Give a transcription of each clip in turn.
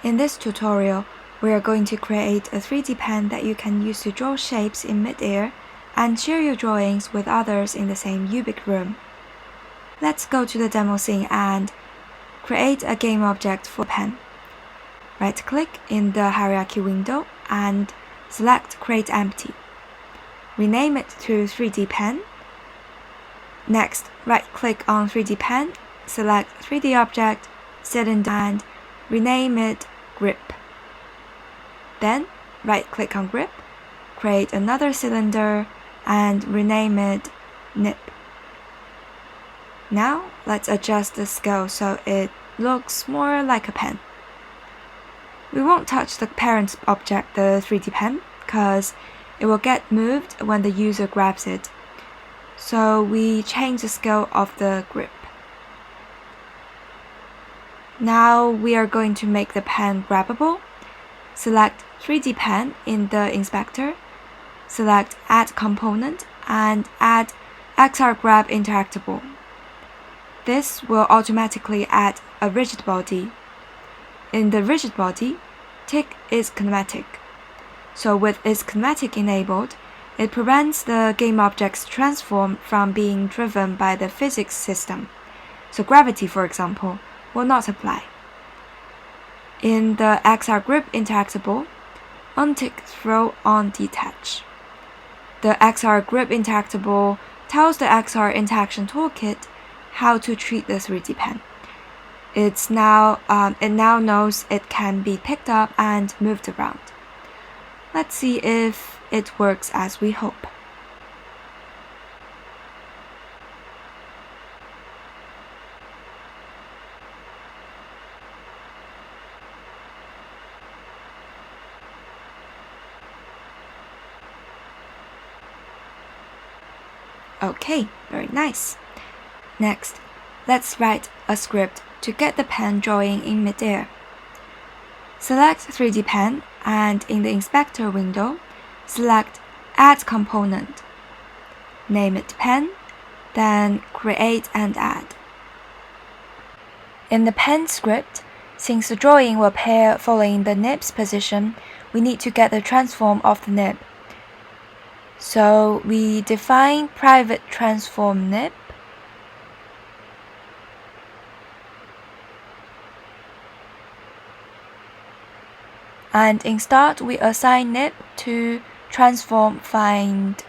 In this tutorial, we are going to create a 3D pen that you can use to draw shapes in mid-air and share your drawings with others in the same Ubiq room. Let's go to the demo scene and create a game object for pen. Right-click in the hierarchy window and select Create Empty. Rename it to 3D Pen. Next, right-click on 3D Pen, select 3D Object, Cylinder, and rename it Grip. Then, right-click on Grip, create another cylinder, and rename it Nib. Now, let's adjust the scale so it looks more like a pen. We won't touch the parent object, the 3D pen, because it will get moved when the user grabs it. So we change the scale of the grip. Now we are going to make the pen grabbable. Select 3D pen in the inspector, select Add Component, and add XR Grab Interactable. This will automatically add a rigid body. In the rigid body, tick is kinematic. So with its kinematic enabled, it prevents the game object's transform from being driven by the physics system. So gravity, for example, will not apply. In the XR Grip Interactable, untick Throw on Detach. The XR Grip Interactable tells the XR Interaction Toolkit how to treat the 3D pen. It now knows it can be picked up and moved around. Let's see if it works as we hope. Okay, very nice. Next, let's write a script to get the pen drawing in mid-air. Select 3D pen and in the inspector window, select Add Component. Name it Pen, then Create and Add. In the pen script, since the drawing will pair following the nib's position, we need to get the transform of the nib. So we define private transform nib. And in start, we assign nib to transform find.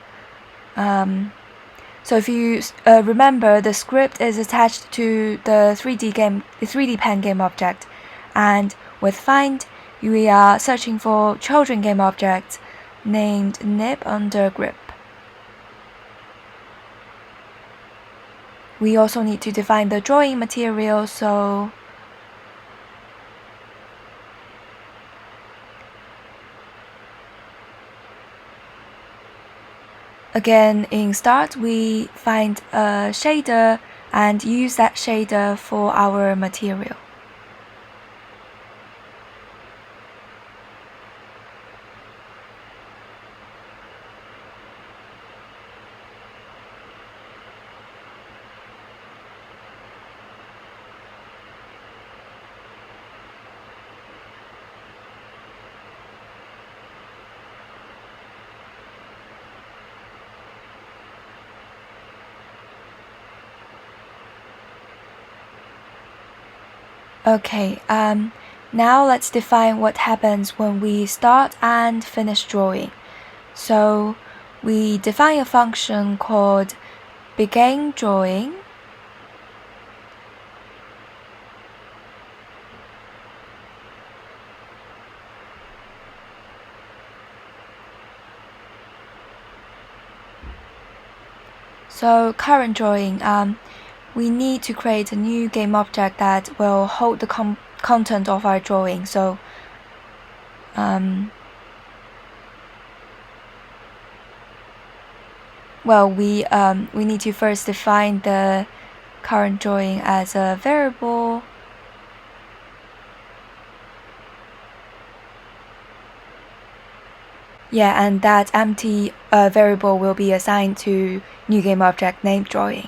So if you remember, the script is attached to the 3D pen game object, and with find, we are searching for children game objects named nib under grip. We also need to define the drawing material, so again, in start, we find a shader and use that shader for our material. Okay, now let's define what happens when we start and finish drawing. So we define a function called begin drawing. So current drawing, we need to create a new game object that will hold the content of our drawing. So we need to first define the current drawing as a variable. Yeah, and that empty variable will be assigned to new game object named drawing.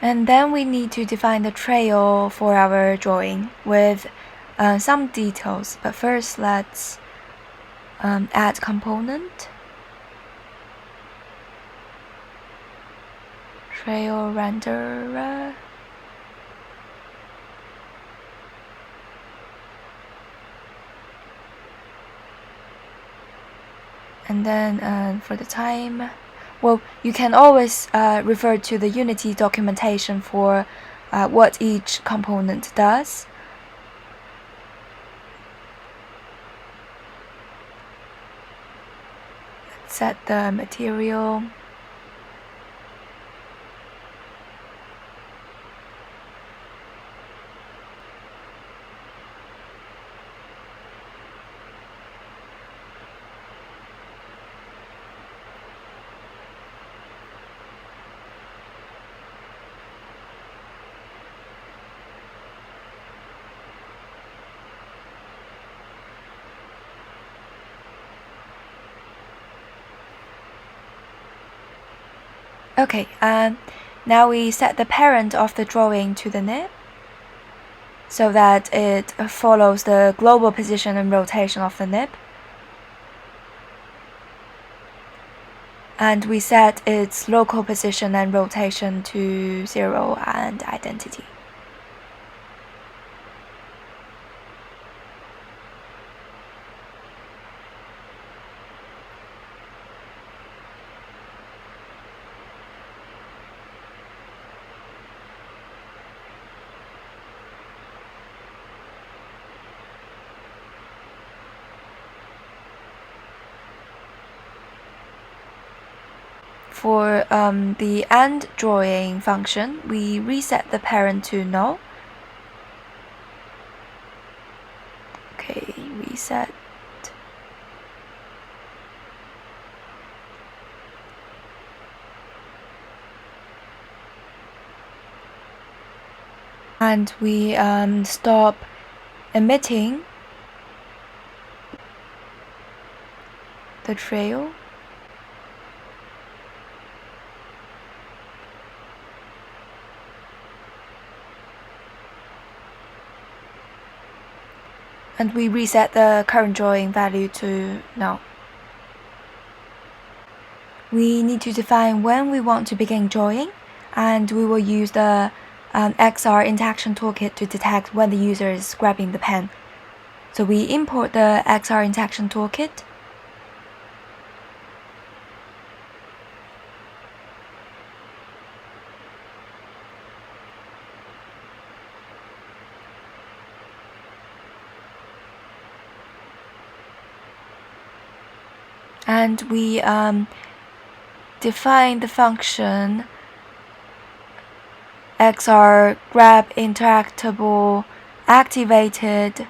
And then we need to define the trail for our drawing with some details, but first let's add component, trail renderer, and then for the time, well, you can always refer to the Unity documentation for what each component does. Let's set the material. Okay, now we set the parent of the drawing to the nib so that it follows the global position and rotation of the nib. And we set its local position and rotation to 0 and identity. For the AND drawing function, we reset the parent to null. Okay, reset. And we stop emitting the trail. And we reset the current drawing value to null. We need to define when we want to begin drawing, and we will use the XR interaction toolkit to detect when the user is grabbing the pen. So we import the XR interaction toolkit. And we define the function XR grab interactable activated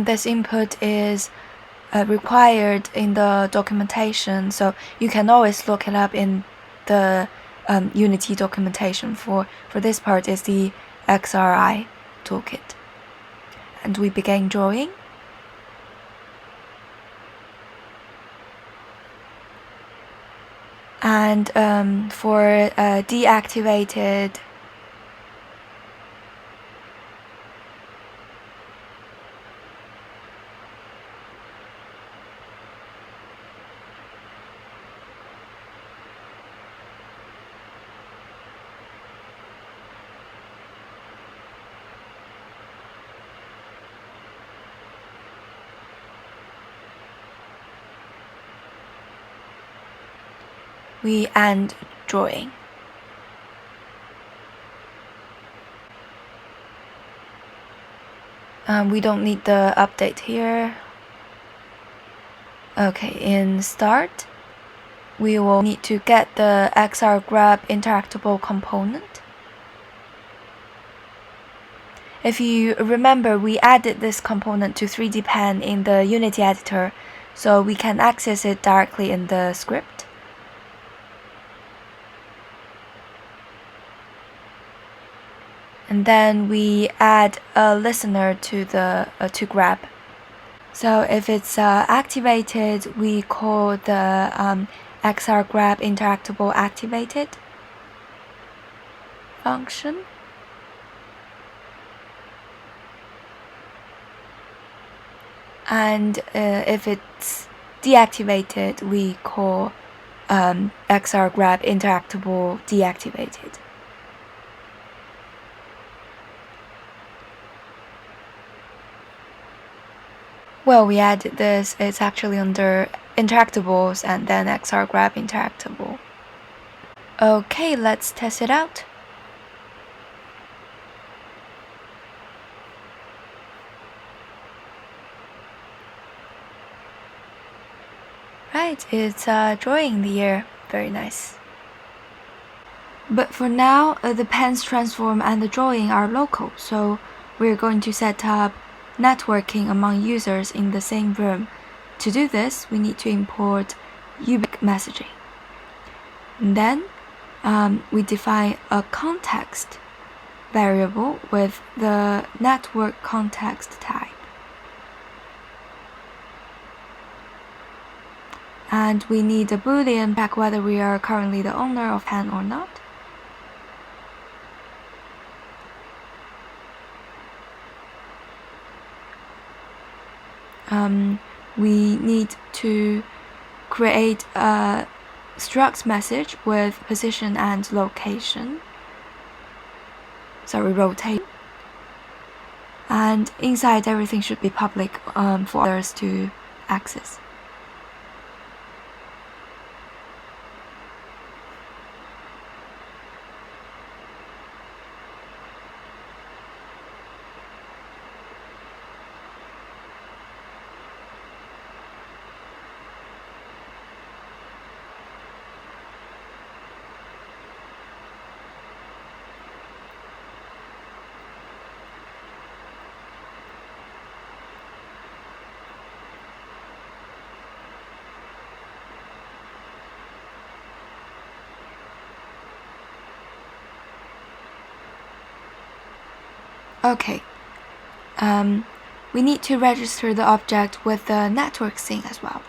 this input is required in the documentation, so you can always look it up in the Unity documentation. For this part is the XRI toolkit. And we begin drawing. And for deactivated we end drawing. We don't need the update here. Okay, in start, we will need to get the XR grab interactable component. If you remember, we added this component to 3D Pen in the Unity editor, so we can access it directly in the script. And then we add a listener to the to grab. So if it's activated, we call the XR grab interactable activated function. And if it's deactivated, we call XR grab interactable deactivated. Well, we added this, it's actually under interactables and then XR grab interactable. Okay, let's test it out. Right, it's drawing the air. Very nice. But for now, the pen's transform and the drawing are local, so we're going to set up networking among users in the same room. To do this, we need to import Ubiq messaging. And then we define a context variable with the network context type. And we need a boolean check whether we are currently the owner of pen or not. We need to create a struct message with position and location. Rotate. And inside everything should be public for others to access. Okay, we need to register the object with the network sync as well.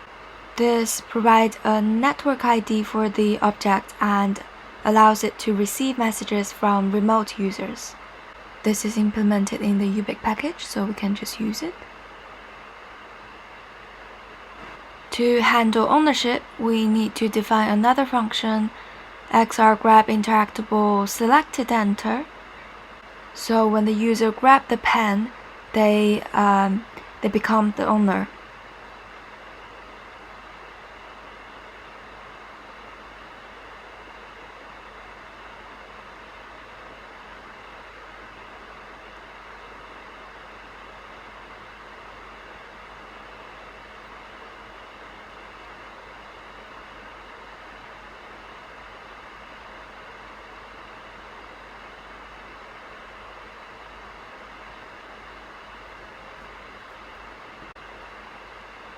This provides a network ID for the object and allows it to receive messages from remote users. This is implemented in the Ubiq package, so we can just use it. To handle ownership, we need to define another function, XR grab interactable selected enter. So when the user grab the pen, they become the owner.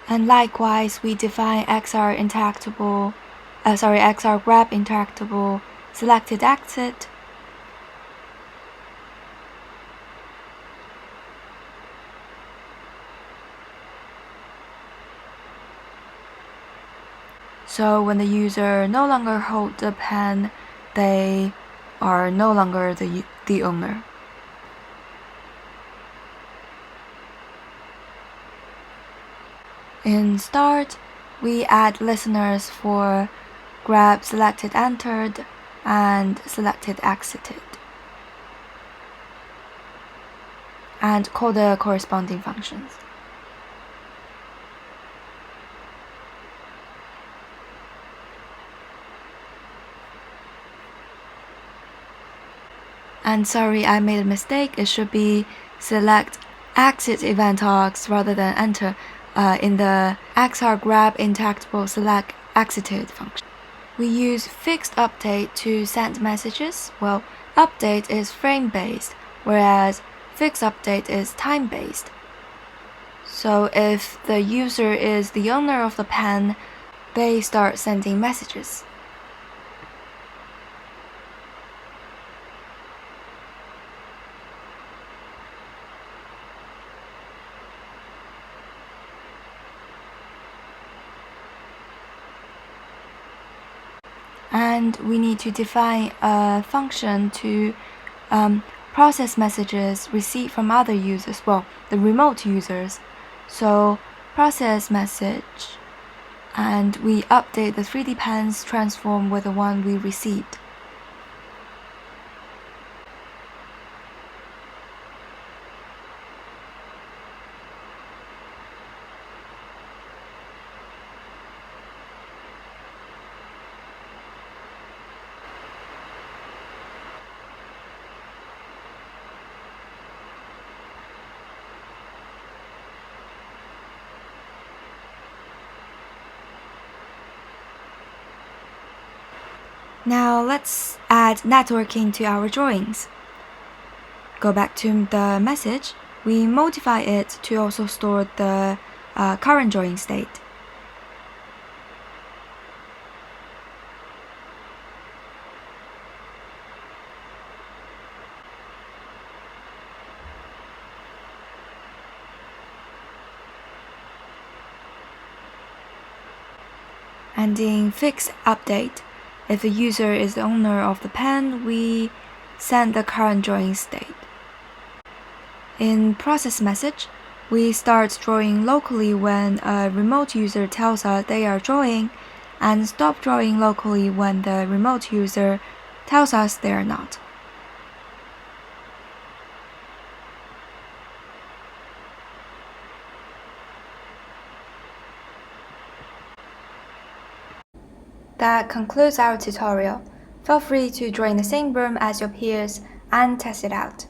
And likewise, we define XR grab interactable selected exit. So when the user no longer holds the pen, they are no longer the owner. In start, we add listeners for grab selected entered and selected exited, and call the corresponding functions. And sorry, I made a mistake. It should be select exit event args rather than enter in the XR grab interactable select exited function. We use fixed update to send messages. Well, update is frame-based, whereas fixed update is time-based. So if the user is the owner of the pen, they start sending messages. And we need to define a function to process messages received from other users, well, the remote users. So process message, and we update the 3D pens transform with the one we received. Now let's add networking to our drawings. Go back to the message. We modify it to also store the current drawing state. And in fix update, if the user is the owner of the pen, we send the current drawing state. In process message, we start drawing locally when a remote user tells us they are drawing, and stop drawing locally when the remote user tells us they are not. That concludes our tutorial. Feel free to draw in the same room as your peers and test it out.